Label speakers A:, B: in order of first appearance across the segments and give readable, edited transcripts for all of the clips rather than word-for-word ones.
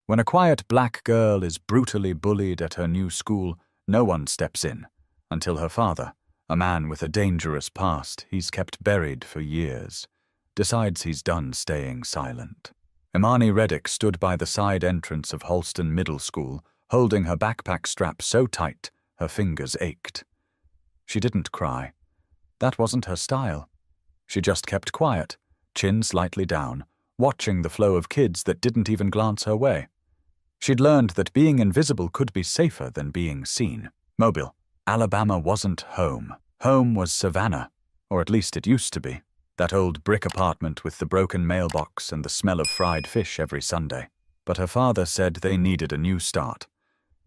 A: When a quiet black girl is brutally bullied at her new school, no one steps in, until her father, a man with a dangerous past he's kept buried for years, decides he's done staying silent. Imani Reddick stood by the side entrance of Holston Middle School, holding her backpack strap so tight her fingers ached. She didn't cry. That wasn't her style. She just kept quiet, chin slightly down, watching the flow of kids that didn't even glance her way. She'd learned that being invisible could be safer than being seen. Mobile, Alabama wasn't home. Home was Savannah, or at least it used to be. That old brick apartment with the broken mailbox and the smell of fried fish every Sunday. But her father said they needed a new start.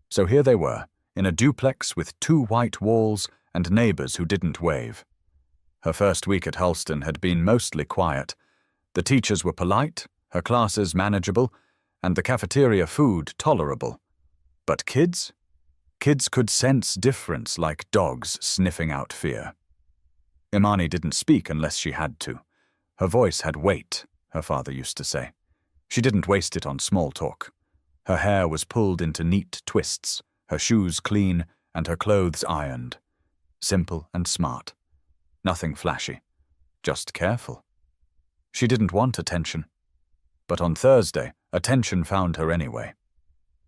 A: So here they were, in a duplex with 2 white walls and neighbors who didn't wave. Her first week at Holston had been mostly quiet. The teachers were polite, her classes manageable, and the cafeteria food tolerable. But kids? Kids could sense difference like dogs sniffing out fear. Imani didn't speak unless she had to. Her voice had weight, her father used to say. She didn't waste it on small talk. Her hair was pulled into neat twists, her shoes clean, and her clothes ironed. Simple and smart. Nothing flashy. Just careful. She didn't want attention. But on Thursday, attention found her anyway.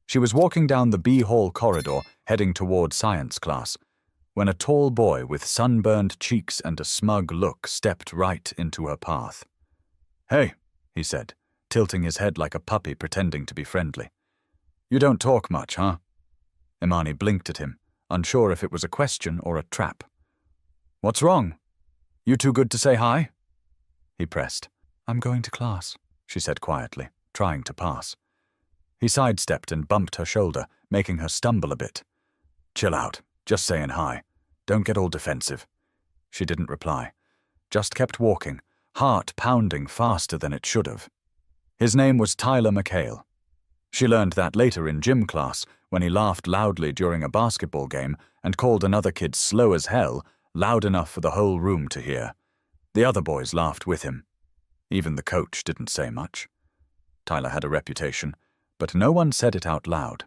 A: She was walking down the B Hall corridor, heading toward science class, when a tall boy with sunburned cheeks and a smug look stepped right into her path. "Hey," he said, tilting his head like a puppy pretending to be friendly. "You don't talk much, huh?" Imani blinked at him, unsure if it was a question or a trap. "What's wrong? You too good to say hi?" He pressed. "I'm going to class," she said quietly, trying to pass. He sidestepped and bumped her shoulder, making her stumble a bit. "Chill out, just saying hi. Don't get all defensive." She didn't reply, just kept walking, heart pounding faster than it should have. His name was Tyler McHale. She learned that later in gym class, when he laughed loudly during a basketball game and called another kid slow as hell, loud enough for the whole room to hear. The other boys laughed with him. Even the coach didn't say much. Tyler had a reputation, but no one said it out loud.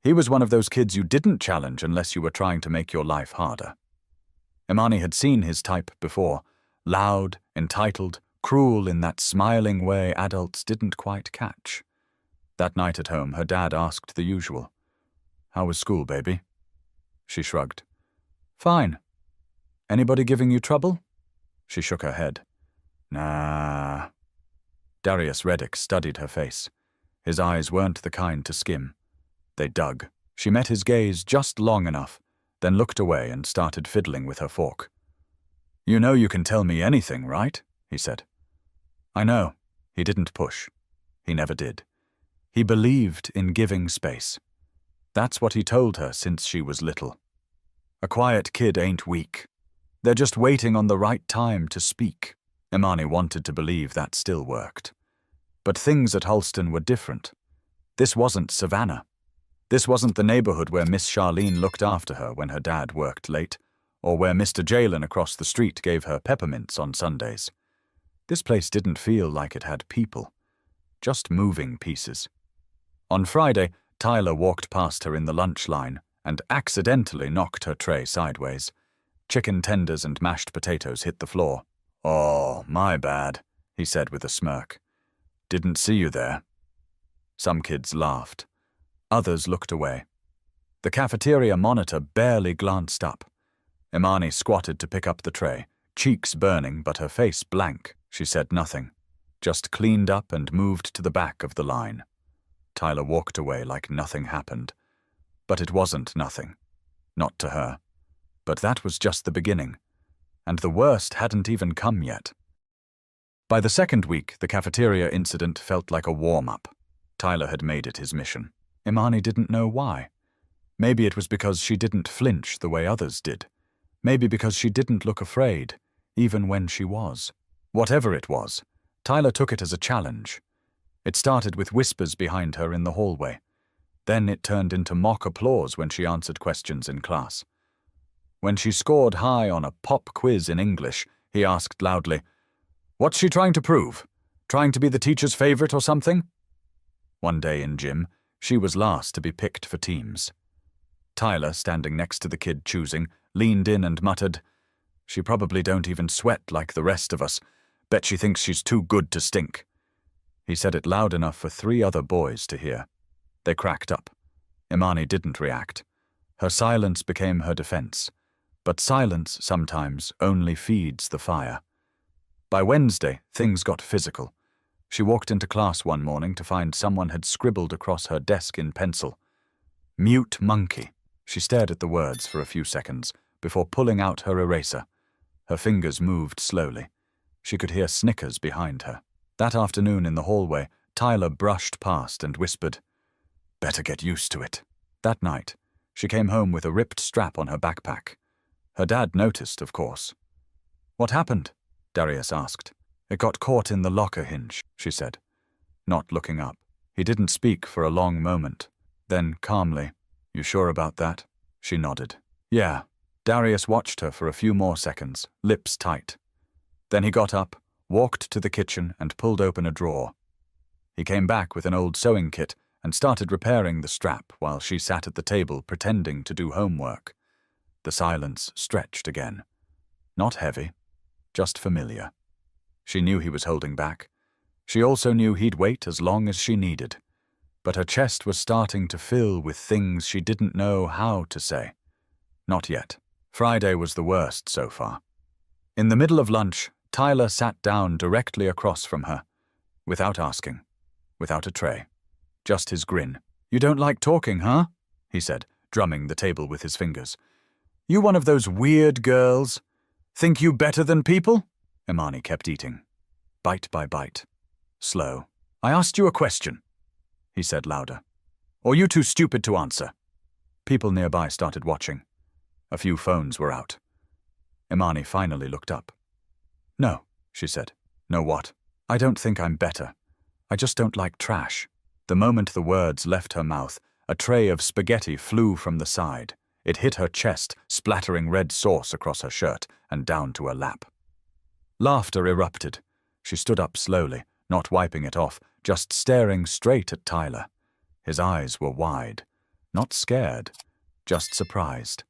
A: He was one of those kids you didn't challenge unless you were trying to make your life harder. Imani had seen his type before, loud, entitled, cruel in that smiling way adults didn't quite catch. That night at home, her dad asked the usual. "How was school, baby?" She shrugged. "Fine. Anybody giving you trouble?" She shook her head. "Nah." Darius Reddick studied her face. His eyes weren't the kind to skim. They dug. She met his gaze just long enough, then looked away and started fiddling with her fork. "You know you can tell me anything, right?" he said. "I know." He didn't push. He never did. He believed in giving space. That's what he told her since she was little. A quiet kid ain't weak. They're just waiting on the right time to speak. Imani wanted to believe that still worked. But things at Holston were different. This wasn't Savannah. This wasn't the neighborhood where Miss Charlene looked after her when her dad worked late, or where Mr. Jalen across the street gave her peppermints on Sundays. This place didn't feel like it had people, just moving pieces. On Friday, Tyler walked past her in the lunch line and accidentally knocked her tray sideways. Chicken tenders and mashed potatoes hit the floor. "Oh, my bad," he said with a smirk. "Didn't see you there." Some kids laughed. Others looked away. The cafeteria monitor barely glanced up. Imani squatted to pick up the tray, cheeks burning but her face blank. She said nothing, just cleaned up and moved to the back of the line. Tyler walked away like nothing happened. But it wasn't nothing. Not to her. But that was just the beginning. And the worst hadn't even come yet. By the second week, the cafeteria incident felt like a warm-up. Tyler had made it his mission. Imani didn't know why. Maybe it was because she didn't flinch the way others did. Maybe because she didn't look afraid, even when she was. Whatever it was, Tyler took it as a challenge. It started with whispers behind her in the hallway. Then it turned into mock applause when she answered questions in class. When she scored high on a pop quiz in English, he asked loudly, "What's she trying to prove? Trying to be the teacher's favorite or something?" One day in gym, she was last to be picked for teams. Tyler, standing next to the kid choosing, leaned in and muttered, "She probably don't even sweat like the rest of us. Bet she thinks she's too good to stink." He said it loud enough for 3 other boys to hear. They cracked up. Imani didn't react. Her silence became her defense. But silence sometimes only feeds the fire. By Wednesday, things got physical. She walked into class one morning to find someone had scribbled across her desk in pencil. "Mute monkey." She stared at the words for a few seconds before pulling out her eraser. Her fingers moved slowly. She could hear snickers behind her. That afternoon in the hallway, Tyler brushed past and whispered, "Better get used to it." That night, she came home with a ripped strap on her backpack. Her dad noticed, of course. "What happened?" Darius asked. "It got caught in the locker hinge," she said, not looking up. He didn't speak for a long moment. Then, calmly, "You sure about that?" She nodded. "Yeah." Darius watched her for a few more seconds, lips tight. Then he got up, walked to the kitchen and pulled open a drawer. He came back with an old sewing kit and started repairing the strap while she sat at the table pretending to do homework. The silence stretched again. Not heavy, just familiar. She knew he was holding back. She also knew he'd wait as long as she needed. But her chest was starting to fill with things she didn't know how to say. Not yet. Friday was the worst so far. In the middle of lunch, Tyler sat down directly across from her, without asking, without a tray. Just his grin. "You don't like talking, huh?" he said, drumming the table with his fingers. "You one of those weird girls? Think you better than people?" Imani kept eating, bite by bite. Slow. "I asked you a question," he said louder. "Or you too stupid to answer?" People nearby started watching. A few phones were out. Imani finally looked up. "No," she said. "No what?" "I don't think I'm better. I just don't like trash." The moment the words left her mouth, a tray of spaghetti flew from the side. It hit her chest, splattering red sauce across her shirt and down to her lap. Laughter erupted. She stood up slowly, not wiping it off, just staring straight at Tyler. His eyes were wide. Not scared, just surprised.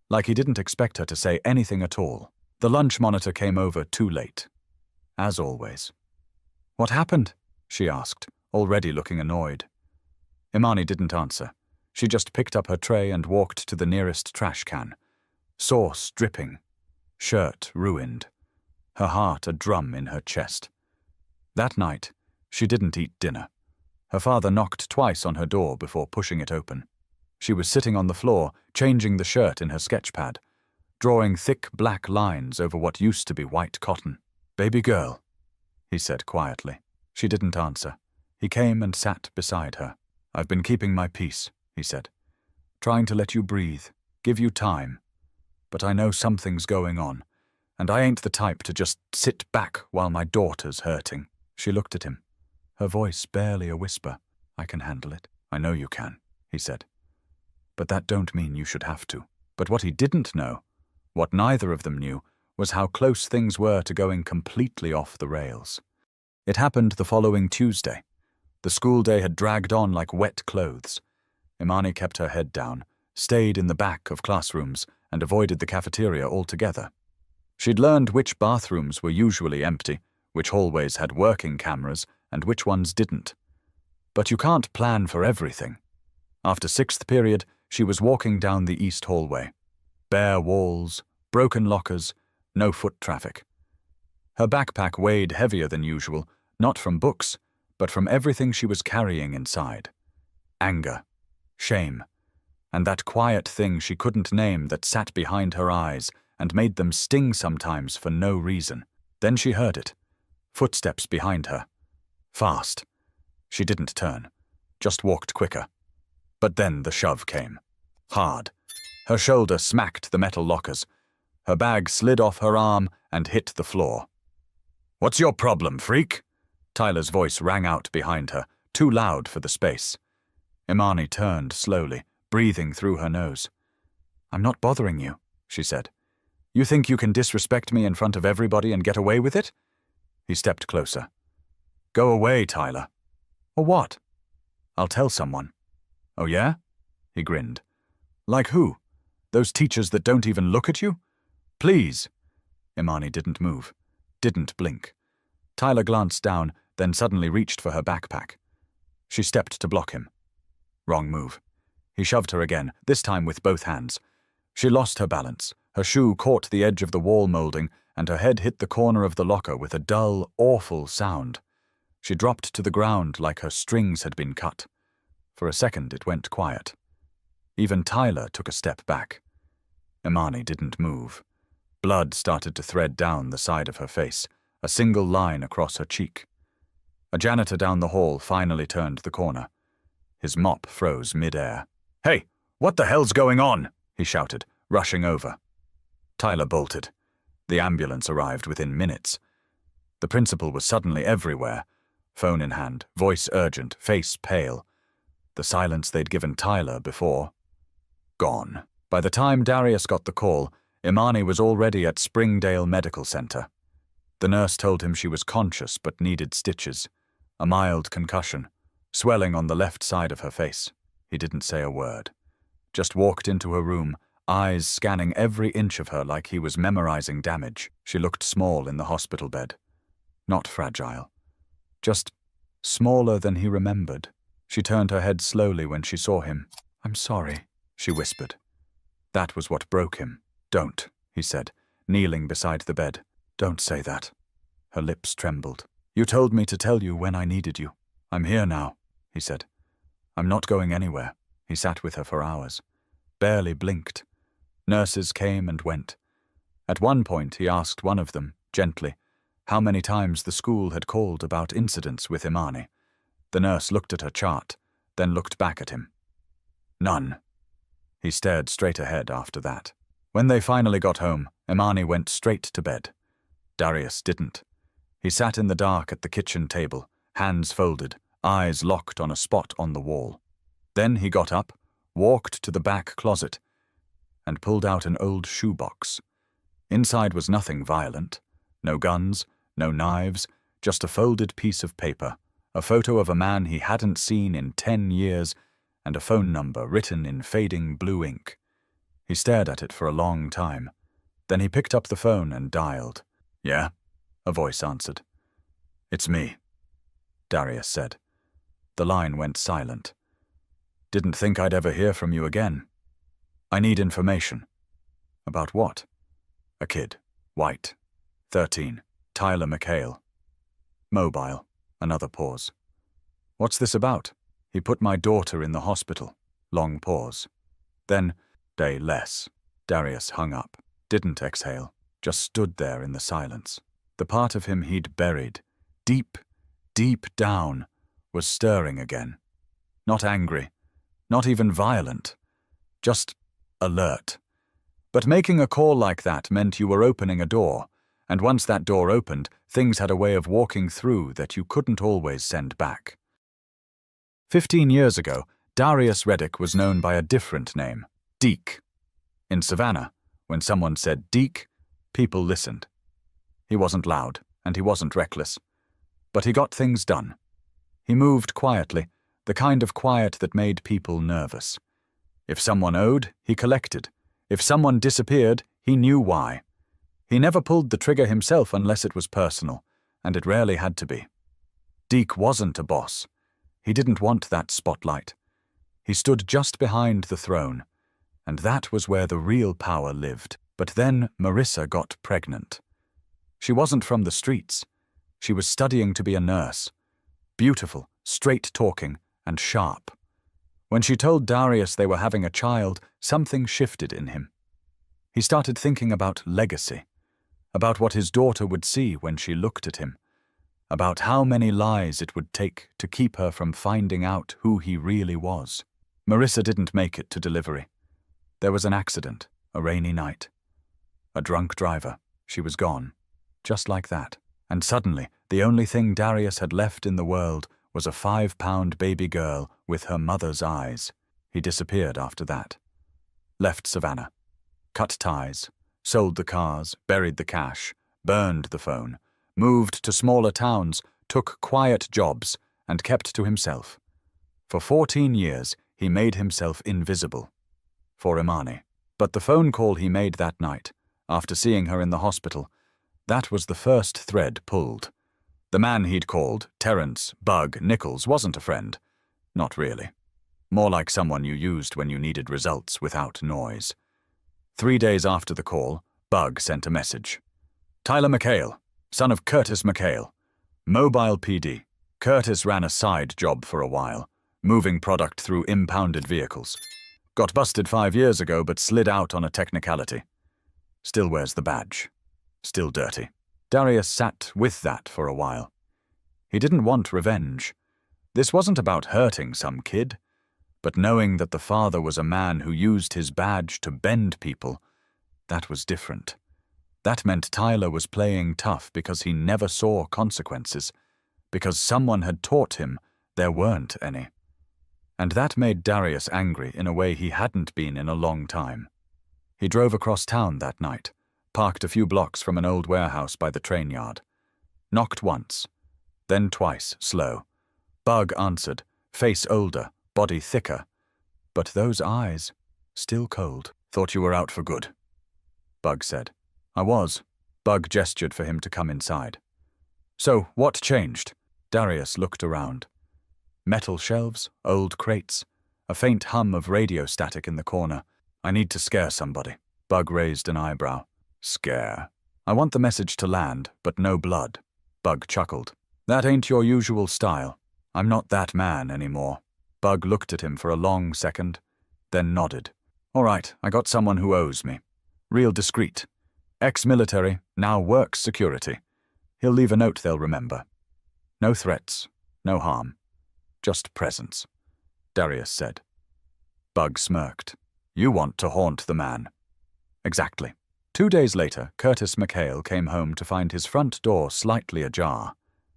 A: Like he didn't expect her to say anything at all. The lunch monitor came over too late. As always. "What happened?" she asked, already looking annoyed. Imani didn't answer. She just picked up her tray and walked to the nearest trash can. Sauce dripping. Shirt ruined. Her heart a drum in her chest. That night, she didn't eat dinner. Her father knocked twice on her door before pushing it open. She was sitting on the floor, changing the shirt in her sketch pad, drawing thick black lines over what used to be white cotton. "Baby girl," he said quietly. She didn't answer. He came and sat beside her. "I've been keeping my peace," he said. "Trying to let you breathe, give you time. But I know something's going on, and I ain't the type to just sit back while my daughter's hurting." She looked at him, her voice barely a whisper. "I can handle it." "I know you can," he said. "But that don't mean you should have to." But what he didn't know, what neither of them knew, was how close things were to going completely off the rails. It happened the following Tuesday. The school day had dragged on like wet clothes. Imani kept her head down, stayed in the back of classrooms, and avoided the cafeteria altogether. She'd learned which bathrooms were usually empty, which hallways had working cameras, and which ones didn't. But you can't plan for everything. After 6th period, she was walking down the east hallway. Bare walls, broken lockers, no foot traffic. Her backpack weighed heavier than usual, not from books, but from everything she was carrying inside. Anger, shame, and that quiet thing she couldn't name that sat behind her eyes and made them sting sometimes for no reason. Then she heard it. Footsteps behind her. Fast. She didn't turn, just walked quicker. But then the shove came. Hard. Her shoulder smacked the metal lockers. Her bag slid off her arm and hit the floor. "What's your problem, freak?" Tyler's voice rang out behind her, too loud for the space. Imani turned slowly, breathing through her nose. "I'm not bothering you," she said. "You think you can disrespect me in front of everybody and get away with it?" He stepped closer. "Go away, Tyler." "Or what?" I'll tell someone." "Oh yeah?" He grinned. "Like who? Those teachers that don't even look at you? Please." Imani didn't move, didn't blink. Tyler glanced down, then suddenly reached for her backpack. She stepped to block him. Wrong move. He shoved her again, this time with both hands. She lost her balance. Her shoe caught the edge of the wall molding, and her head hit the corner of the locker with a dull, awful sound. She dropped to the ground like her strings had been cut. For a second it went quiet. Even Tyler took a step back. Imani didn't move. Blood started to thread down the side of her face, a single line across her cheek. A janitor down the hall finally turned the corner. His mop froze mid-air. "Hey, what the hell's going on?" he shouted, rushing over. Tyler bolted. The ambulance arrived within minutes. The principal was suddenly everywhere, phone in hand, voice urgent, face pale. The silence they'd given Tyler before, gone. By the time Darius got the call, Imani was already at Springdale Medical Center. The nurse told him she was conscious but needed stitches, a mild concussion, swelling on the left side of her face. He didn't say a word, just walked into her room, eyes scanning every inch of her like he was memorizing damage. She looked small in the hospital bed. Not fragile, just smaller than he remembered. She turned her head slowly when she saw him. "I'm sorry," she whispered. That was what broke him. "Don't," he said, kneeling beside the bed. "Don't say that." Her lips trembled. "You told me to tell you when I needed you. I'm here now," he said. "I'm not going anywhere." He sat with her for hours. Barely blinked. Nurses came and went. At one point he asked one of them, gently, how many times the school had called about incidents with Imani. The nurse looked at her chart, then looked back at him. "None." He stared straight ahead after that. When they finally got home, Imani went straight to bed. Darius didn't. He sat in the dark at the kitchen table, hands folded, eyes locked on a spot on the wall. Then he got up, walked to the back closet, and pulled out an old shoebox. Inside was nothing violent. No guns, no knives, just a folded piece of paper, a photo of a man he hadn't seen in 10 years, and a phone number written in fading blue ink. He stared at it for a long time. Then he picked up the phone and dialed. "Yeah?" a voice answered. "It's me," Darius said. The line went silent. "Didn't think I'd ever hear from you again. I need information." "About what?" "A kid. White. 13. Tyler McHale." "Mobile." Another pause. "What's this about?" "He put my daughter in the hospital." Long pause. Then, "Day less." Darius hung up. Didn't exhale. Just stood there in the silence. The part of him he'd buried, deep, deep down, was stirring again. Not angry. Not even violent. Just alert. But making a call like that meant you were opening a door, and once that door opened, things had a way of walking through that you couldn't always send back. 15 years ago, Darius Reddick was known by a different name, Deke. In Savannah, when someone said Deke, people listened. He wasn't loud, and he wasn't reckless. But he got things done. He moved quietly, the kind of quiet that made people nervous. If someone owed, he collected. If someone disappeared, he knew why. He never pulled the trigger himself unless it was personal, and it rarely had to be. Deke wasn't a boss. He didn't want that spotlight. He stood just behind the throne, and that was where the real power lived. But then Marissa got pregnant. She wasn't from the streets. She was studying to be a nurse. Beautiful, straight-talking, and sharp. When she told Darius they were having a child, something shifted in him. He started thinking about legacy, about what his daughter would see when she looked at him, about how many lies it would take to keep her from finding out who he really was. Marissa didn't make it to delivery. There was an accident, a rainy night. A drunk driver. She was gone. Just like that. And suddenly, the only thing Darius had left in the world was a 5-pound baby girl with her mother's eyes. He disappeared after that. Left Savannah. Cut ties. Sold the cars, buried the cash, burned the phone, moved to smaller towns, took quiet jobs, and kept to himself. For 14 years, he made himself invisible. For Imani. But the phone call he made that night, after seeing her in the hospital, that was the first thread pulled. The man he'd called, Terence "Bug" Nichols, wasn't a friend. Not really. More like someone you used when you needed results without noise. 3 days after the call, Bug sent a message. Tyler McHale, son of Curtis McHale. Mobile PD. Curtis ran a side job for a while, moving product through impounded vehicles. Got busted 5 years ago but slid out on a technicality. Still wears the badge. Still dirty. Darius sat with that for a while. He didn't want revenge. This wasn't about hurting some kid, but knowing that the father was a man who used his badge to bend people, that was different. That meant Tyler was playing tough because he never saw consequences, because someone had taught him there weren't any. And that made Darius angry in a way he hadn't been in a long time. He drove across town that night, parked a few blocks from an old warehouse by the train yard. Knocked once, then twice, slow. Bug answered, face older, body thicker. But those eyes, still cold. Thought you were out for good, Bug said. I was. Bug gestured for him to come inside. So, what changed? Darius looked around. Metal shelves, old crates, a faint hum of radio static in the corner. I need to scare somebody. Bug raised an eyebrow. Scare. I want the message to land, but no blood. Bug chuckled. That ain't your usual style. I'm not that man anymore. Bug looked at him for a long second, then nodded. All right, I got someone who owes me. Real discreet. Ex-military, now works security. He'll leave a note they'll remember. No threats, no harm. Just presence, Darius said. Bug smirked. You want to haunt the man. Exactly. 2 days later, Curtis McHale came home to find his front door slightly ajar.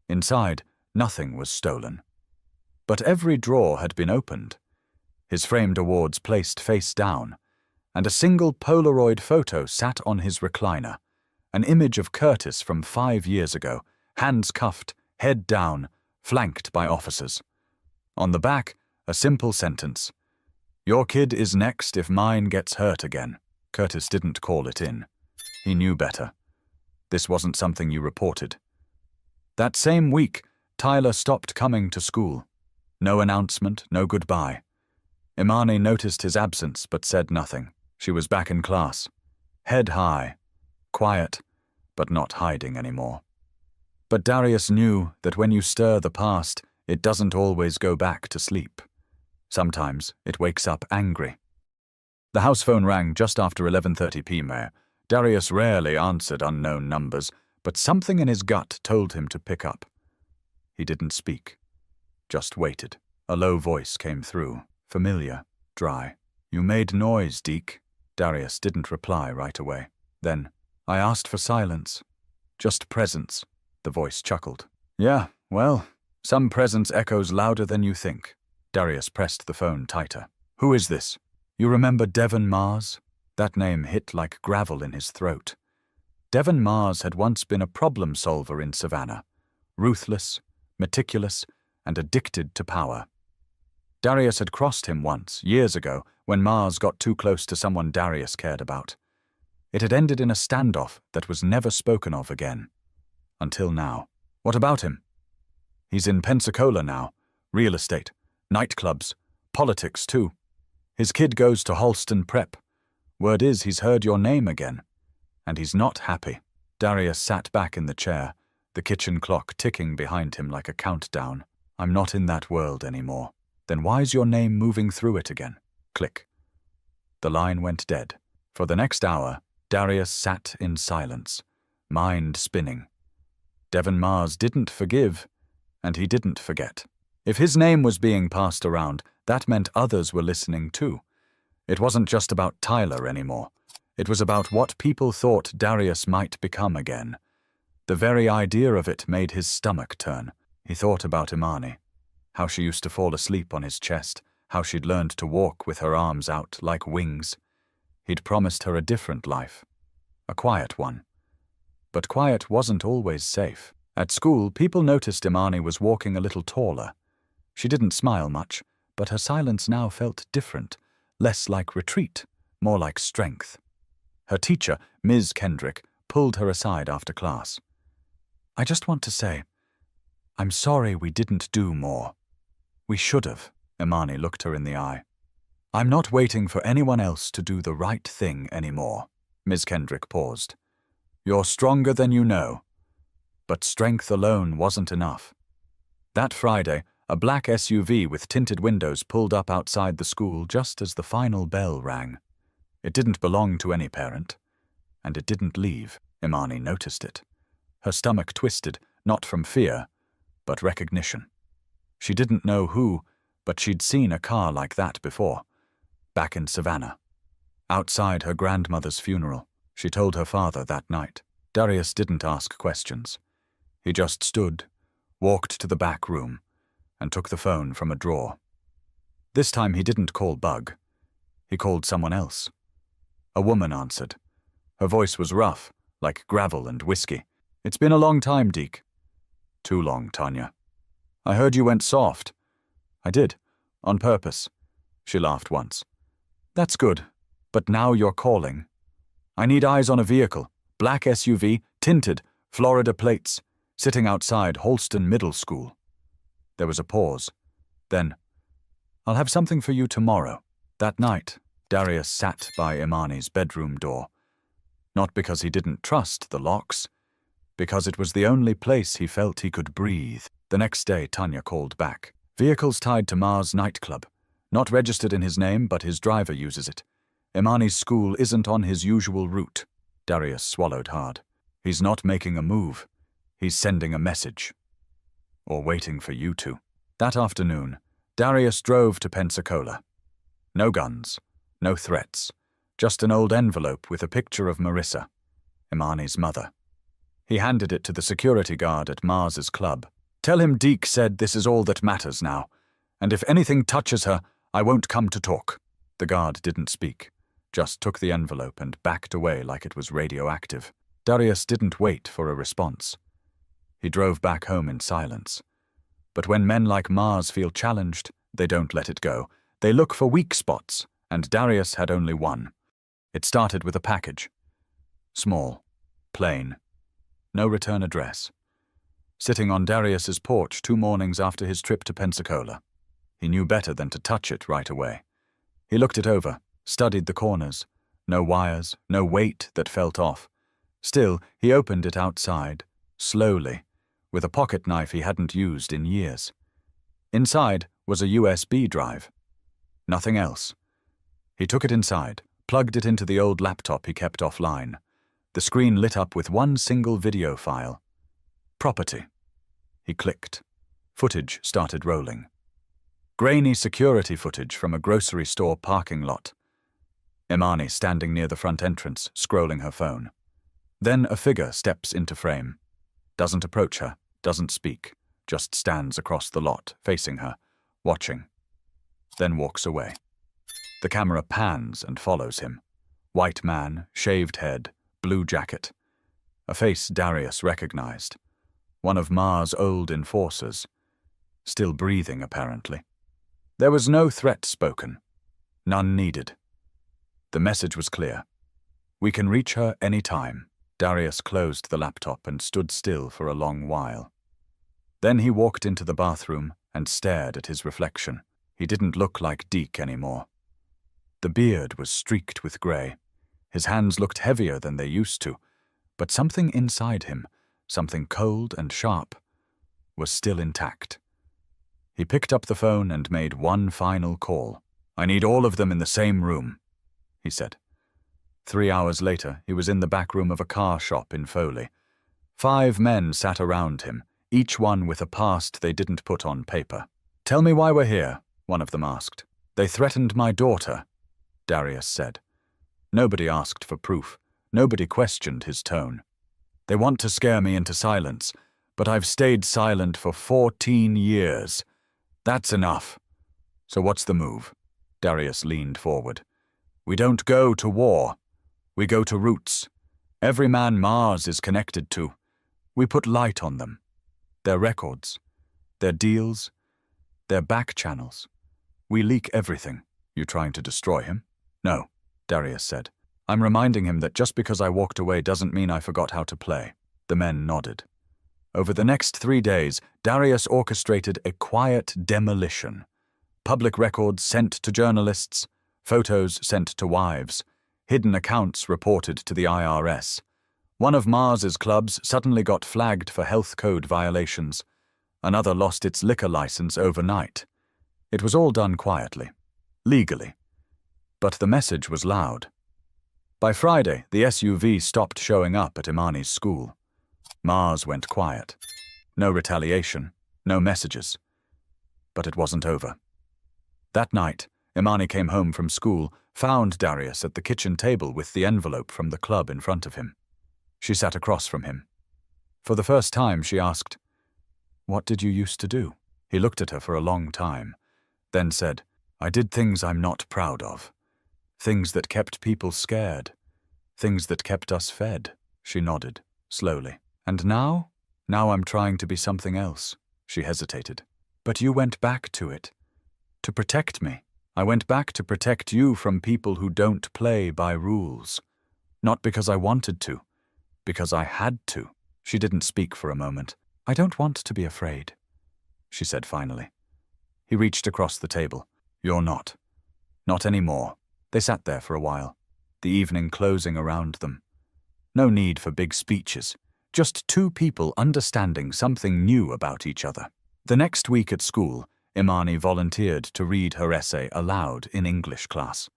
A: Inside, nothing was stolen. But every drawer had been opened. His framed awards placed face down, and a single Polaroid photo sat on his recliner, an image of Curtis from 5 years ago, hands cuffed, head down, flanked by officers. On the back, a simple sentence. Your kid is next if mine gets hurt again. Curtis didn't call it in. He knew better. This wasn't something you reported. That same week, Tyler stopped coming to school. No announcement, no goodbye. Imani noticed his absence but said nothing. She was back in class. Head high. Quiet, but not hiding anymore. But Darius knew that when you stir the past, it doesn't always go back to sleep. Sometimes it wakes up angry. The house phone rang just after 11:30 p.m. Darius rarely answered unknown numbers, but something in his gut told him to pick up. He didn't speak, just waited. A low voice came through, familiar, dry. You made noise, Deke. Darius didn't reply right away. Then, I asked for silence. Just presence, the voice chuckled. Yeah, well, some presence echoes louder than you think. Darius pressed the phone tighter. Who is this? You remember Devon Mars? That name hit like gravel in his throat. Devon Mars had once been a problem solver in Savannah. Ruthless, meticulous, and addicted to power. Darius had crossed him once, years ago, when Mars got too close to someone Darius cared about. It had ended in a standoff that was never spoken of again. Until now. What about him? He's in Pensacola now. Real estate, nightclubs, politics too. His kid goes to Halston Prep. Word is he's heard your name again. And he's not happy. Darius sat back in the chair, the kitchen clock ticking behind him like a countdown. I'm not in that world anymore. Then why's your name moving through it again? Click. The line went dead. For the next hour, Darius sat in silence, mind spinning. Devon Mars didn't forgive, and he didn't forget. If his name was being passed around, that meant others were listening too. It wasn't just about Tyler anymore. It was about what people thought Darius might become again. The very idea of it made his stomach turn. He thought about Imani, how she used to fall asleep on his chest, how she'd learned to walk with her arms out like wings. He'd promised her a different life, a quiet one. But quiet wasn't always safe. At school, people noticed Imani was walking a little taller. She didn't smile much, but her silence now felt different, less like retreat, more like strength. Her teacher, Ms. Kendrick, pulled her aside after class. "I just want to say, I'm sorry we didn't do more." "We should have," Imani looked her in the eye. "I'm not waiting for anyone else to do the right thing anymore." Ms. Kendrick paused. "You're stronger than you know." But strength alone wasn't enough. That Friday, a black SUV with tinted windows pulled up outside the school just as the final bell rang. It didn't belong to any parent. And it didn't leave. Imani noticed it. Her stomach twisted, not from fear, but recognition. She didn't know who, but she'd seen a car like that before, back in Savannah. Outside her grandmother's funeral, she told her father that night. Darius didn't ask questions. He just stood, walked to the back room, and took the phone from a drawer. This time he didn't call Bug. He called someone else. A woman answered. Her voice was rough, like gravel and whiskey. "It's been a long time, Deke." "Too long, Tanya." "I heard you went soft." "I did, on purpose." She laughed once. "That's good, but now you're calling. I need eyes on a vehicle, black SUV, tinted, Florida plates, sitting outside Holston Middle School." There was a pause. Then, "I'll have something for you tomorrow." That night, Darius sat by Imani's bedroom door. Not because he didn't trust the locks, because it was the only place he felt he could breathe. The next day, Tanya called back. "Vehicle's tied to Mars nightclub. Not registered in his name, but his driver uses it. Imani's school isn't on his usual route." Darius swallowed hard. "He's not making a move. He's sending a message. Or waiting for you to." That afternoon, Darius drove to Pensacola. No guns, no threats, just an old envelope with a picture of Marissa, Imani's mother. He handed it to the security guard at Mars's club. "Tell him Deke said this is all that matters now, and if anything touches her, I won't come to talk." The guard didn't speak, just took the envelope and backed away like it was radioactive. Darius didn't wait for a response. He drove back home in silence. But when men like Mars feel challenged, they don't let it go. They look for weak spots, and Darius had only one. It started with a package. Small, plain, no return address. Sitting on Darius's porch 2 mornings after his trip to Pensacola. He knew better than to touch it right away. He looked it over, studied the corners. No wires, no weight that felt off. Still, he opened it outside, slowly, with a pocket knife he hadn't used in years. Inside was a USB drive. Nothing else. He took it inside, plugged it into the old laptop he kept offline. The screen lit up with one single video file. Property. He clicked. Footage started rolling. Grainy security footage from a grocery store parking lot. Imani standing near the front entrance, scrolling her phone. Then a figure steps into frame. Doesn't approach her, doesn't speak, just stands across the lot, facing her, watching. Then walks away. The camera pans and follows him. White man, shaved head, blue jacket. A face Darius recognized. One of Mars' old enforcers. Still breathing, apparently. There was no threat spoken. None needed. The message was clear. We can reach her any time. Darius closed the laptop and stood still for a long while. Then he walked into the bathroom and stared at his reflection. He didn't look like Deke anymore. The beard was streaked with grey. His hands looked heavier than they used to, but something inside him, something cold and sharp, was still intact. He picked up the phone and made one final call. "I need all of them in the same room," he said. 3 hours later, he was in the back room of a car shop in Foley. 5 men sat around him, each one with a past they didn't put on paper. "Tell me why we're here," one of them asked. "They threatened my daughter," Darius said. Nobody asked for proof. Nobody questioned his tone. "They want to scare me into silence, but I've stayed silent for 14 years. That's enough." "So what's the move?" Darius leaned forward. "We don't go to war. We go to roots. Every man Mars is connected to. We put light on them. Their records, their deals, their back channels. We leak everything. You trying to destroy him? No, Darius said. I'm reminding him that just because I walked away doesn't mean I forgot how to play. The men nodded. Over the next 3 days, Darius orchestrated a quiet demolition. Public records sent to journalists, photos sent to wives, hidden accounts reported to the IRS. One of Mars's clubs suddenly got flagged for health code violations. Another lost its liquor license overnight. It was all done quietly, legally. But the message was loud. By Friday, the SUV stopped showing up at Imani's school. Mars went quiet. No retaliation, no messages. But it wasn't over. That night, Imani came home from school, found Darius at the kitchen table with the envelope from the club in front of him. She sat across from him. For the first time, she asked, "What did you used to do?" He looked at her for a long time, then said, "I did things I'm not proud of. Things that kept people scared. Things that kept us fed." She nodded, slowly. "And now? Now I'm trying to be something else." She hesitated. "But you went back to it. To protect me. I went back to protect you from people who don't play by rules. Not because I wanted to. Because I had to." She didn't speak for a moment. "I don't want to be afraid," she said finally. He reached across the table. "You're not. Not anymore." They sat there for a while, the evening closing around them. No need for big speeches. Just two people understanding something new about each other. The next week at school, Imani volunteered to read her essay aloud in English class.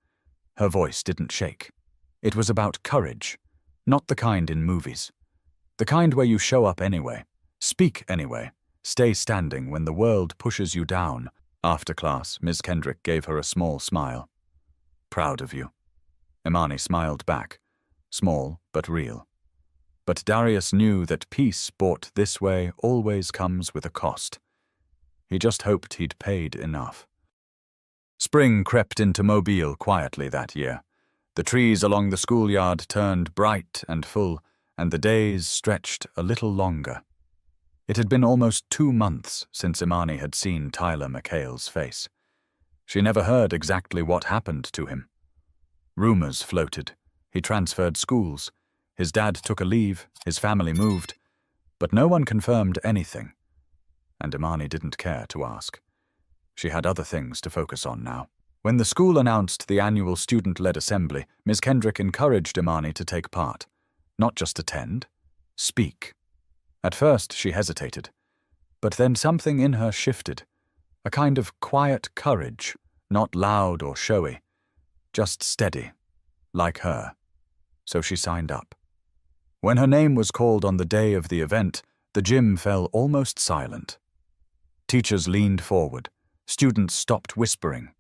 A: Her voice didn't shake. It was about courage, not the kind in movies. The kind where you show up anyway, speak anyway, stay standing when the world pushes you down. After class, Ms. Kendrick gave her a small smile. "Proud of you." Imani smiled back, small but real. But Darius knew that peace bought this way always comes with a cost. He just hoped he'd paid enough. Spring crept into Mobile quietly that year. The trees along the schoolyard turned bright and full, and the days stretched a little longer. It had been almost 2 months since Imani had seen Tyler McHale's face. She never heard exactly what happened to him. Rumors floated. He transferred schools. His dad took a leave, his family moved, but no one confirmed anything. And Imani didn't care to ask. She had other things to focus on now. When the school announced the annual student-led assembly, Ms. Kendrick encouraged Imani to take part. Not just attend, speak. At first she hesitated, but then something in her shifted. A kind of quiet courage, not loud or showy, just steady, like her. So she signed up. When her name was called on the day of the event, the gym fell almost silent. Teachers leaned forward. Students stopped whispering.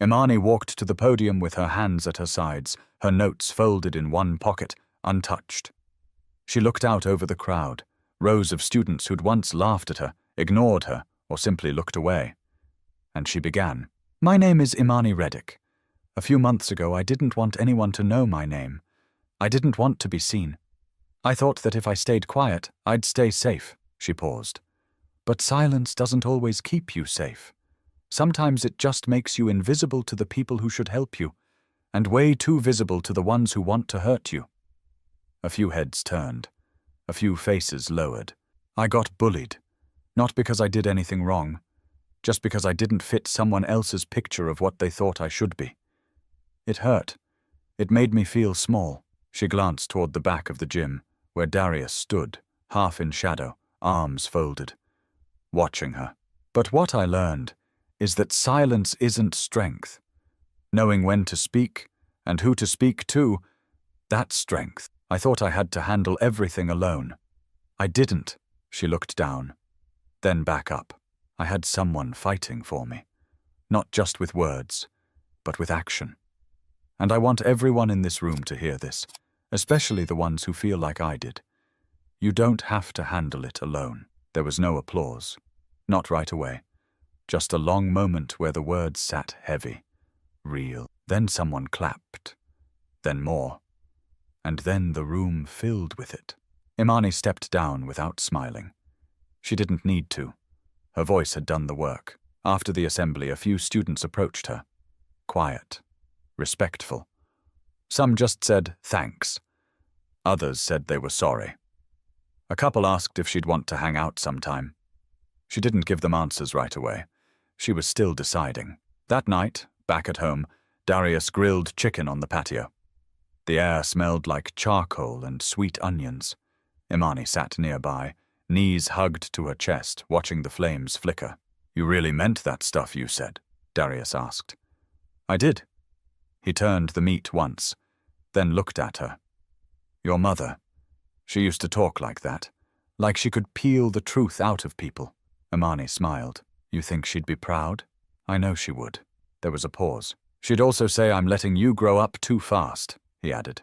A: Imani walked to the podium with her hands at her sides, her notes folded in one pocket, untouched. She looked out over the crowd, rows of students who'd once laughed at her, ignored her, or simply looked away. And she began. "My name is Imani Reddick. A few months ago I didn't want anyone to know my name. I didn't want to be seen. I thought that if I stayed quiet, I'd stay safe." She paused. "But silence doesn't always keep you safe. Sometimes it just makes you invisible to the people who should help you, and way too visible to the ones who want to hurt you." A few heads turned. A few faces lowered. "I got bullied. Not because I did anything wrong, just because I didn't fit someone else's picture of what they thought I should be. It hurt. It made me feel small." She glanced toward the back of the gym, where Darius stood, half in shadow, arms folded, watching her. "But what I learned is that silence isn't strength. Knowing when to speak, and who to speak to, that's strength. I thought I had to handle everything alone. I didn't." She looked down, then back up. "I had someone fighting for me. Not just with words, but with action. And I want everyone in this room to hear this, especially the ones who feel like I did. You don't have to handle it alone." There was no applause. Not right away. Just a long moment where the words sat heavy, real. Then someone clapped. Then more. And then the room filled with it. Imani stepped down without smiling. She didn't need to. Her voice had done the work. After the assembly, a few students approached her. Quiet, respectful. Some just said thanks. Others said they were sorry. A couple asked if she'd want to hang out sometime. She didn't give them answers right away. She was still deciding. That night, back at home, Darius grilled chicken on the patio. The air smelled like charcoal and sweet onions. Imani sat nearby, knees hugged to her chest, watching the flames flicker. "You really meant that stuff you said?" Darius asked. "I did." He turned the meat once, then looked at her. "Your mother, she used to talk like that, like she could peel the truth out of people." Imani smiled. "You think she'd be proud?" "I know she would." There was a pause. "She'd also say I'm letting you grow up too fast," he added.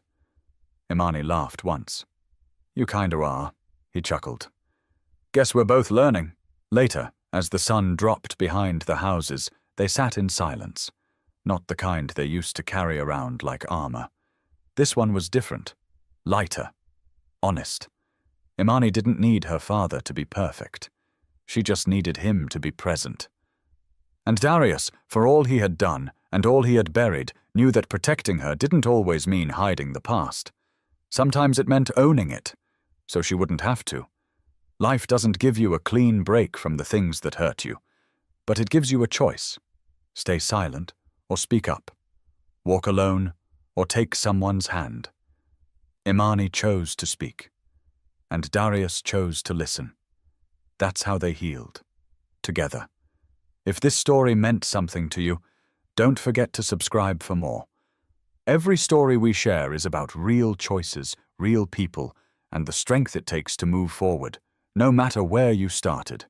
A: Imani laughed once. "You kinda are," he chuckled. "Guess we're both learning." Later, as the sun dropped behind the houses, they sat in silence. Not the kind they used to carry around like armor. This one was different. Lighter. Honest. Imani didn't need her father to be perfect. She just needed him to be present. And Darius, for all he had done and all he had buried, knew that protecting her didn't always mean hiding the past. Sometimes it meant owning it, so she wouldn't have to. Life doesn't give you a clean break from the things that hurt you, but it gives you a choice. Stay silent or speak up. Walk alone or take someone's hand. Imani chose to speak, and Darius chose to listen. That's how they healed. Together. If this story meant something to you, don't forget to subscribe for more. Every story we share is about real choices, real people, and the strength it takes to move forward, no matter where you started.